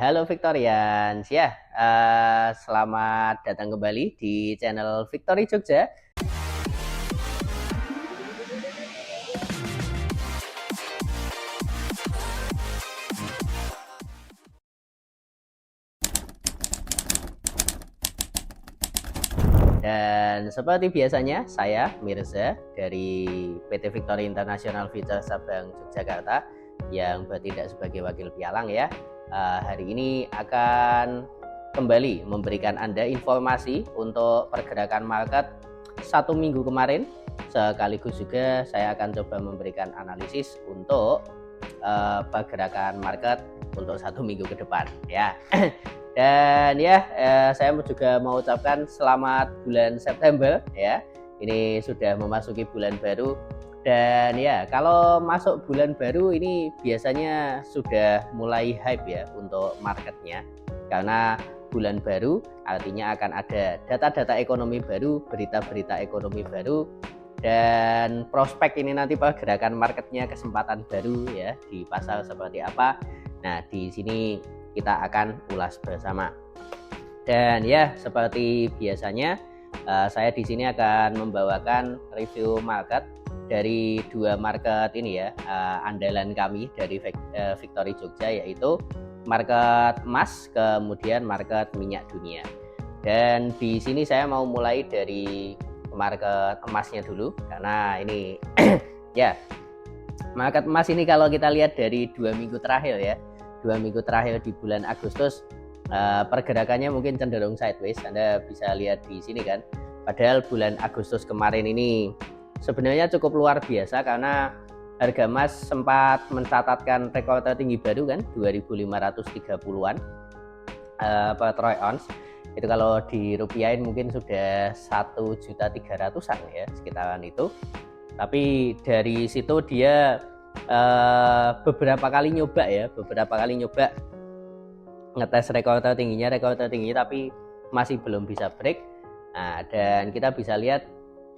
Halo Victorians, ya, selamat datang kembali di channel Victory Jogja. Dan seperti biasanya, saya Mirza dari PT Victory International Future Sabang Yogyakarta yang bertindak sebagai wakil pialang ya. Hari ini akan kembali memberikan Anda informasi untuk pergerakan market satu minggu kemarin. Sekaligus juga saya akan coba memberikan analisis untuk pergerakan market untuk satu minggu ke depan ya. Dan ya, saya juga mau ucapkan selamat bulan September ya. Ini sudah memasuki bulan baru. Dan ya, kalau masuk bulan baru ini biasanya sudah mulai hype ya untuk marketnya. Karena bulan baru artinya akan ada data-data ekonomi baru, berita-berita ekonomi baru, dan prospek ini nanti pergerakan marketnya, kesempatan baru ya di pasar seperti apa. Nah, di sini kita akan ulas bersama. Dan ya, seperti biasanya saya di sini akan membawakan review market dari dua market ini ya, andalan kami dari Victory Jogja, yaitu market emas kemudian market minyak dunia. Dan di sini saya mau mulai dari market emasnya dulu karena ini ya, market emas ini kalau kita lihat dari 2 minggu terakhir ya, 2 minggu terakhir di bulan Agustus, pergerakannya mungkin cenderung sideways. Anda bisa lihat di sini kan. Padahal bulan Agustus kemarin ini sebenarnya cukup luar biasa karena harga emas sempat mencatatkan rekor tertinggi baru kan, 2.530-an per troy ounce. Itu kalau dirupiahin mungkin sudah 1.300.000-an ya, sekitaran itu. Tapi dari situ dia beberapa kali nyoba ngetes rekor tertinggi, tapi masih belum bisa break. Nah, dan kita bisa lihat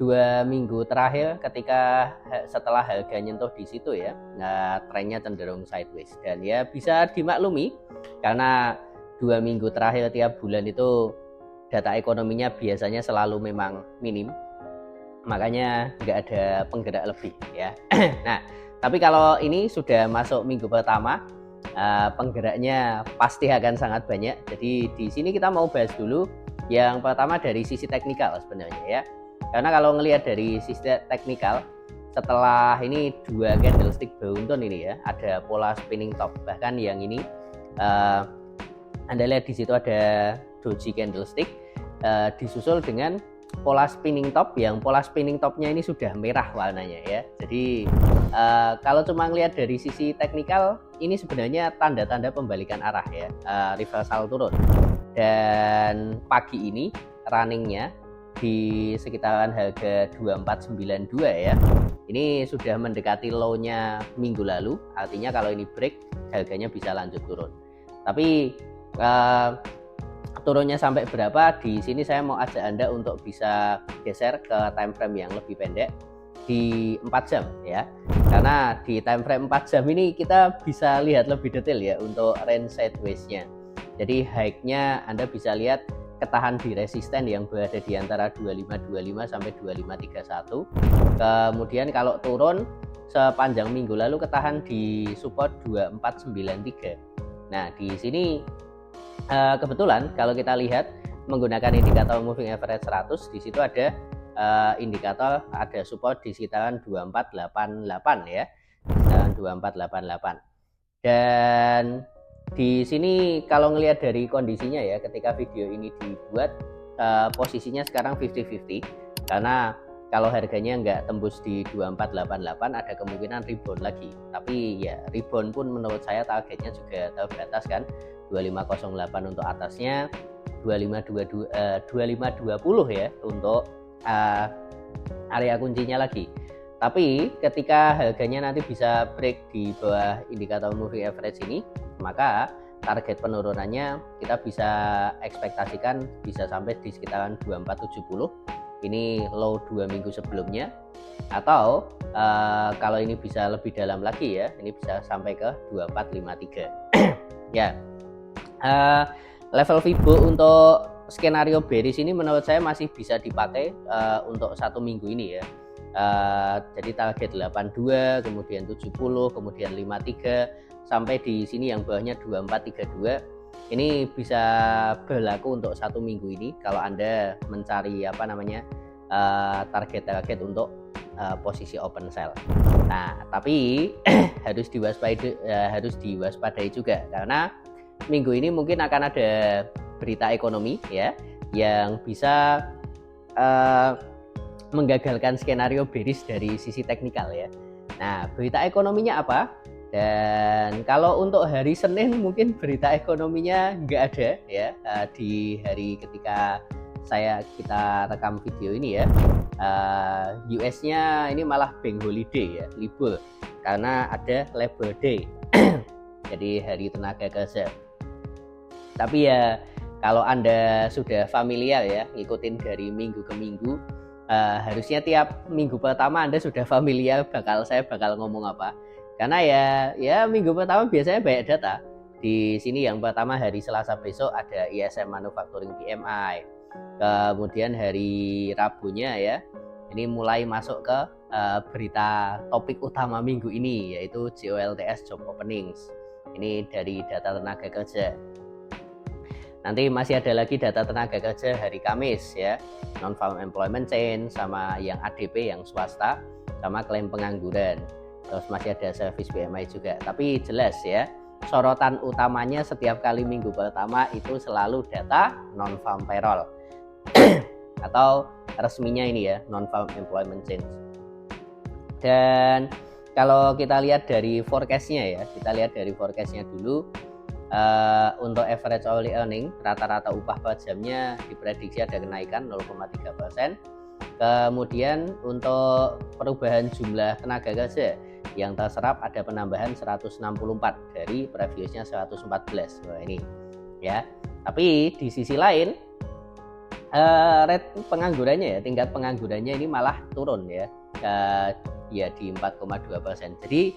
2 minggu terakhir ketika setelah harga nyentuh di situ ya, nah, trennya cenderung sideways. Dan ya bisa dimaklumi karena 2 minggu terakhir tiap bulan itu data ekonominya biasanya selalu memang minim, makanya nggak ada penggerak lebih ya. Nah, tapi kalau ini sudah masuk minggu pertama, penggeraknya pasti akan sangat banyak. Jadi di sini kita mau bahas dulu yang pertama dari sisi teknikal sebenarnya ya. Karena kalau ngelihat dari sisi teknikal, setelah ini 2 candlestick beruntun ini ya, ada pola spinning top. Bahkan yang ini Anda lihat di situ ada doji candlestick disusul dengan pola spinning top, yang pola spinning topnya ini sudah merah warnanya ya. Jadi kalau cuma ngelihat dari sisi teknikal, ini sebenarnya tanda-tanda pembalikan arah ya, reversal turun. Dan pagi ini runningnya di sekitaran harga 2492 ya. Ini sudah mendekati low-nya minggu lalu, artinya kalau ini break harganya bisa lanjut turun. Tapi turunnya sampai berapa, di sini saya mau ajak Anda untuk bisa geser ke time frame yang lebih pendek di 4 jam ya. Karena di time frame 4 jam ini kita bisa lihat lebih detail ya untuk range sideways-nya. Jadi high-nya Anda bisa lihat ketahan di resisten yang berada di antara 2525 sampai 2531. Kemudian kalau turun sepanjang minggu lalu ketahan di support 2493. Nah, di sini kebetulan kalau kita lihat menggunakan indikator moving average 100, di situ ada indikator, ada support di sekitaran 2488 ya, sekitaran 2488. Dan di sini kalau ngelihat dari kondisinya ya, ketika video ini dibuat posisinya sekarang 50-50, karena kalau harganya nggak tembus di 2488 ada kemungkinan rebound lagi. Tapi ya rebound pun menurut saya targetnya juga terbatas kan, 2508 untuk atasnya, 2520 ya untuk area kuncinya lagi. Tapi ketika harganya nanti bisa break di bawah indikator moving average ini, maka target penurunannya kita bisa ekspektasikan bisa sampai di sekitaran 2470. Ini low 2 minggu sebelumnya. Atau kalau ini bisa lebih dalam lagi ya, ini bisa sampai ke 2453. Ya, Uh, level Fibo untuk skenario bearish ini menurut saya masih bisa dipakai untuk 1 minggu ini ya. Jadi target 82, kemudian 70, kemudian 53, sampai di sini yang bawahnya 2432. Ini bisa berlaku untuk 1 minggu ini kalau Anda mencari target-target untuk posisi open sell. Nah, tapi harus diwaspadai juga karena minggu ini mungkin akan ada berita ekonomi ya yang bisa menggagalkan skenario bearish dari sisi teknikal ya. Nah, berita ekonominya apa? Dan kalau untuk hari Senin mungkin berita ekonominya nggak ada ya di hari ketika kita rekam video ini ya. US-nya ini malah bank holiday ya, libur karena ada Labor Day. Jadi hari tenaga kerja. Tapi ya kalau Anda sudah familiar ya ngikutin dari minggu ke minggu, harusnya tiap minggu pertama Anda sudah familiar saya bakal ngomong apa. Karena ya minggu pertama biasanya banyak data. Di sini yang pertama hari Selasa besok ada ISM Manufacturing PMI. Kemudian hari Rabunya ya ini mulai masuk ke berita topik utama minggu ini yaitu JOLTS Job Openings. Ini dari data tenaga kerja. Nanti masih ada lagi data tenaga kerja hari Kamis ya, non-farm employment change sama yang ADP yang swasta sama klaim pengangguran. Terus masih ada service PMI juga. Tapi jelas ya, sorotan utamanya setiap kali minggu pertama itu selalu data non-farm payroll atau resminya ini ya, non-farm employment change. Dan kalau kita lihat dari forecast-nya ya, kita lihat dari forecast-nya dulu. Untuk average hourly earning rata-rata upah per jamnya diprediksi ada kenaikan 0,3%. Kemudian untuk perubahan jumlah tenaga kerja yang terserap ada penambahan 164 dari previousnya 114. Wah, ini ya. Tapi di sisi lain rate penganggurannya ya, tingkat penganggurannya ini malah turun ya. Ya di 4,2%. Jadi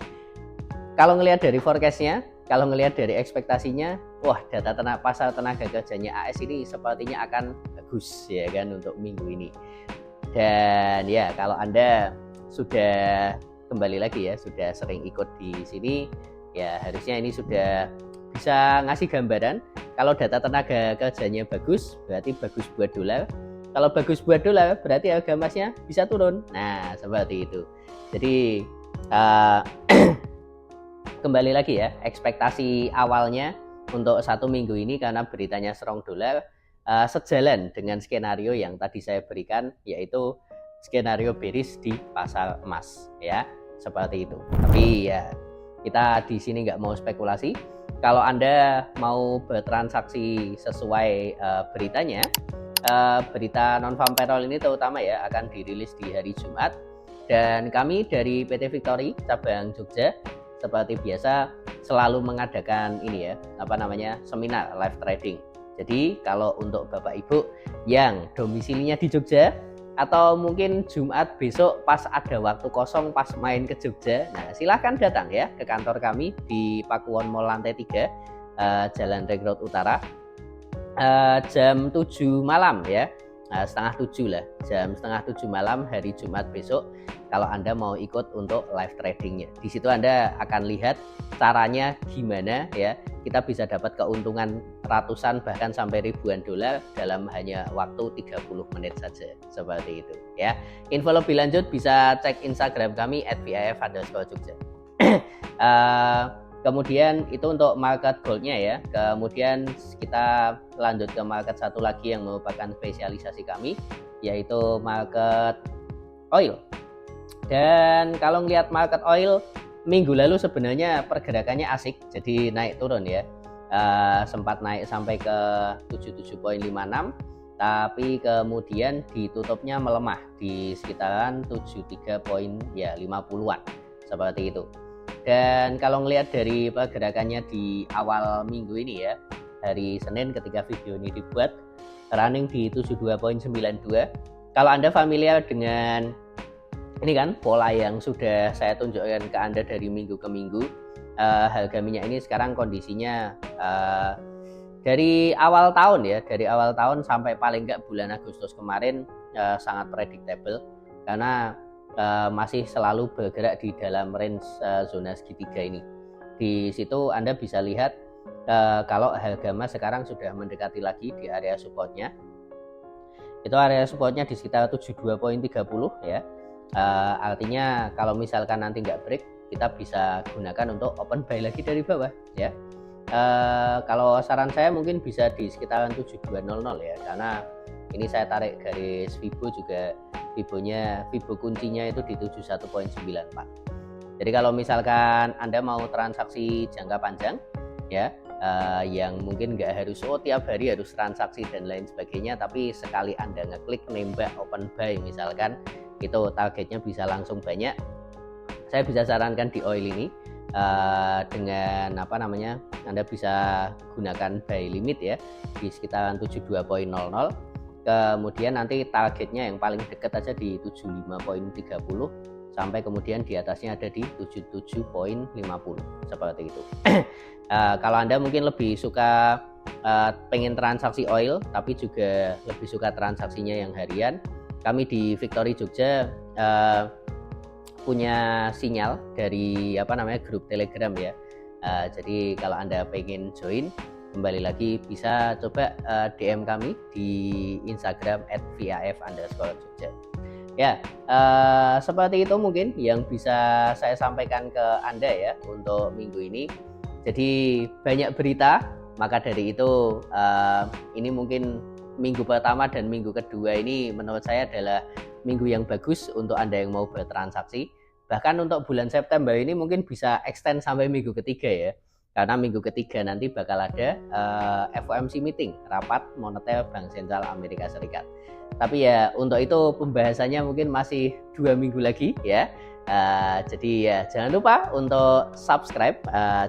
kalau ngelihat dari forecast-nya, kalau ngelihat dari ekspektasinya, wah data pasar tenaga kerjanya AS ini sepertinya akan bagus ya kan untuk minggu ini. Dan ya kalau Anda sudah kembali lagi ya, sudah sering ikut di sini, ya harusnya ini sudah bisa ngasih gambaran. Kalau data tenaga kerjanya bagus, berarti bagus buat dolar. Kalau bagus buat dolar, berarti harga emasnya bisa turun. Nah seperti itu. Jadi kembali lagi ya, ekspektasi awalnya untuk 1 minggu ini karena beritanya strong dolar sejalan dengan skenario yang tadi saya berikan, yaitu skenario bearish di pasar emas ya, seperti itu. Tapi ya kita di sini nggak mau spekulasi. Kalau Anda mau bertransaksi sesuai beritanya, berita non-farm payroll ini terutama ya akan dirilis di hari Jumat. Dan kami dari PT Victory cabang Jogja seperti biasa selalu mengadakan ini ya, seminar live trading. Jadi kalau untuk Bapak Ibu yang domisilinya di Jogja atau mungkin Jumat besok pas ada waktu kosong pas main ke Jogja, nah silahkan datang ya ke kantor kami di Pakuwon Mall lantai 3 Jalan Ring Road Utara jam 7 malam ya. Setengah 7 lah, jam setengah 7 malam hari Jumat besok kalau Anda mau ikut untuk live tradingnya. Di situ Anda akan lihat caranya gimana ya, kita bisa dapat keuntungan ratusan bahkan sampai ribuan dolar dalam hanya waktu 30 menit saja, seperti itu ya. Info lebih lanjut bisa cek Instagram kami @vif_jogja. Kemudian itu untuk market goldnya ya. Kemudian kita lanjut ke market satu lagi yang merupakan spesialisasi kami, yaitu market oil. Dan kalau ngelihat market oil minggu lalu sebenarnya pergerakannya asik, jadi naik turun ya. Sempat naik sampai ke 77.56, tapi kemudian ditutupnya melemah di sekitaran 73.50-an seperti itu. Dan kalau ngelihat dari pergerakannya di awal minggu ini ya, hari Senin ketika video ini dibuat, running di 72.92. Kalau Anda familiar dengan ini kan pola yang sudah saya tunjukkan ke Anda dari minggu ke minggu, harga minyak ini sekarang kondisinya dari awal tahun ya, dari awal tahun sampai paling nggak bulan Agustus kemarin sangat predictable karena masih selalu bergerak di dalam range zona segitiga ini. Di situ Anda bisa lihat kalau harga emas sekarang sudah mendekati lagi di area supportnya. Itu area supportnya di sekitar 72.30 ya. Artinya kalau misalkan nanti nggak break, kita bisa gunakan untuk open buy lagi dari bawah ya. Kalau saran saya mungkin bisa di sekitaran 7200 ya, karena ini saya tarik garis Fibo juga, Fibo kuncinya itu di 71.94. Jadi kalau misalkan Anda mau transaksi jangka panjang ya, yang mungkin nggak harus tiap hari harus transaksi dan lain sebagainya, tapi sekali Anda ngeklik nembak open buy misalkan, itu targetnya bisa langsung banyak. Saya bisa sarankan di oil ini dengan Anda bisa gunakan buy limit ya di sekitaran 72.00, kemudian nanti targetnya yang paling dekat aja di 75.30 sampai kemudian di atasnya ada di 77.50 seperti itu. Kalau Anda mungkin lebih suka pengen transaksi oil tapi juga lebih suka transaksinya yang harian, kami di Victory Jogja punya sinyal dari grup Telegram ya. Jadi kalau Anda pengen join, kembali lagi bisa coba DM kami di Instagram @vaf_jogja. Ya, seperti itu mungkin yang bisa saya sampaikan ke Anda ya untuk minggu ini. Jadi banyak berita, maka dari itu ini mungkin minggu pertama dan minggu kedua ini menurut saya adalah minggu yang bagus untuk Anda yang mau bertransaksi. Bahkan untuk bulan September ini mungkin bisa extend sampai minggu ketiga ya. Karena minggu ketiga nanti bakal ada FOMC meeting, rapat moneter Bank Sentral Amerika Serikat. Tapi ya untuk itu pembahasannya mungkin masih 2 minggu lagi ya. Jadi ya jangan lupa untuk subscribe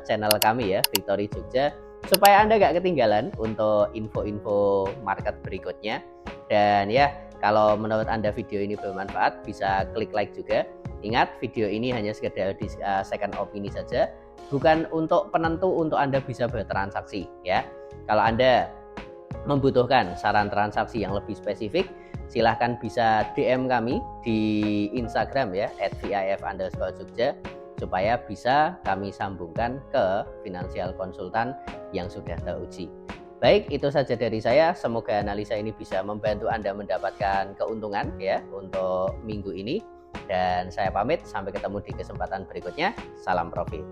channel kami ya, Victory Jogja, supaya Anda gak ketinggalan untuk info-info market berikutnya. Dan ya, kalau menurut Anda video ini bermanfaat, bisa klik like juga. Ingat, video ini hanya sekedar second opini saja, bukan untuk penentu untuk Anda bisa bertransaksi ya. Kalau Anda membutuhkan saran transaksi yang lebih spesifik, silahkan bisa DM kami di Instagram ya @vaf_jogja supaya bisa kami sambungkan ke financial konsultan yang sudah teruji. Baik, itu saja dari saya. Semoga analisa ini bisa membantu Anda mendapatkan keuntungan ya untuk minggu ini. Dan saya pamit, sampai ketemu di kesempatan berikutnya. Salam profit.